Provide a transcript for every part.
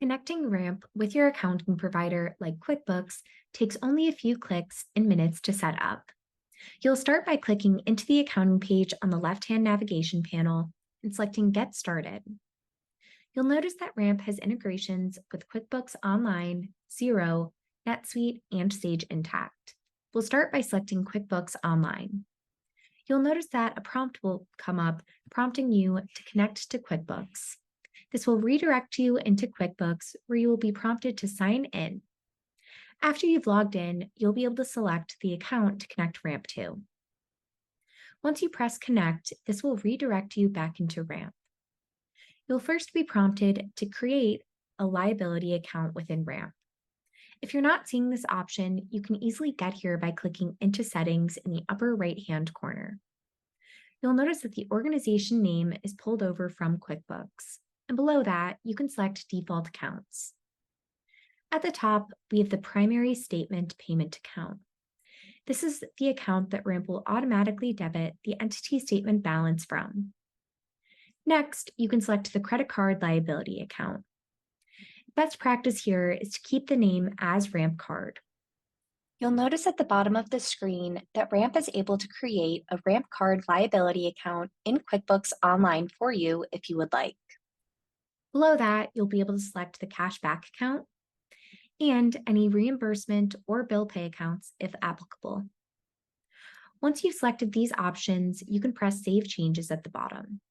Connecting Ramp with your accounting provider like QuickBooks takes only a few clicks and minutes to set up. You'll start by clicking into the accounting page on the left-hand navigation panel and selecting Get Started. You'll notice that Ramp has integrations with QuickBooks Online, Xero, NetSuite, and Sage Intacct. We'll start by selecting QuickBooks Online. You'll notice that a prompt will come up prompting you to connect to QuickBooks. This will redirect you into QuickBooks where you will be prompted to sign in. After you've logged in, you'll be able to select the account to connect Ramp to. Once you press Connect, this will redirect you back into Ramp. You'll first be prompted to create a liability account within Ramp. If you're not seeing this option, you can easily get here by clicking into Settings in the upper right-hand corner. You'll notice that the organization name is pulled over from QuickBooks, and below that, you can select Default Accounts. At the top, we have the Primary Statement Payment Account. This is the account that Ramp will automatically debit the entity statement balance from. Next, you can select the Credit Card Liability Account. Best practice here is to keep the name as Ramp Card. You'll notice at the bottom of the screen that Ramp is able to create a Ramp Card Liability account in QuickBooks Online for you if you would like. Below that, you'll be able to select the Cashback account and any reimbursement or bill pay accounts if applicable. Once you've selected these options, you can press Save Changes at the bottom.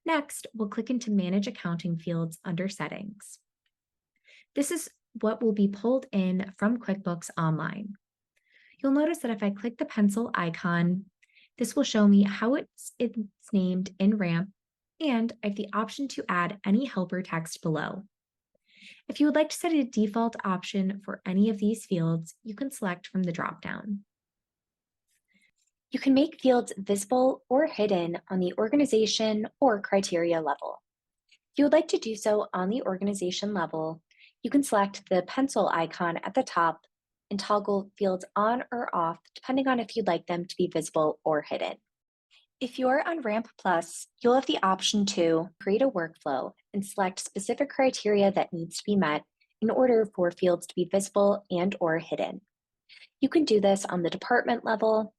Next, we'll click into Manage Accounting fields under Settings. This is what will be pulled in from QuickBooks Online. You'll notice that if I click the pencil icon, this will show me how it's named in Ramp, and I have the option to add any helper text below. If you would like to set a default option for any of these fields, you can select from the dropdown. You can make fields visible or hidden on the organization or criteria level. If you would like to do so on the organization level, you can select the pencil icon at the top and toggle fields on or off depending on if you'd like them to be visible or hidden. If you're on Ramp Plus, you'll have the option to create a workflow and select specific criteria that needs to be met in order for fields to be visible and or hidden. You can do this on the department level,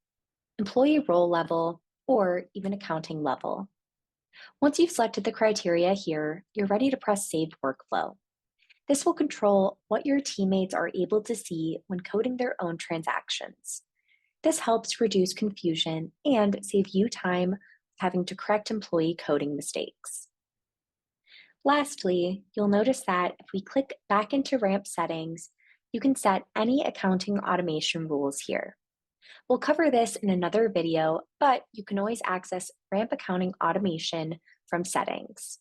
employee role level, or even accounting level. Once you've selected the criteria here, you're ready to press Save Workflow. This will control what your teammates are able to see when coding their own transactions. This helps reduce confusion and save you time having to correct employee coding mistakes. Lastly, you'll notice that if we click back into Ramp settings, you can set any accounting automation rules here. We'll cover this in another video, but you can always access Ramp accounting automation from settings.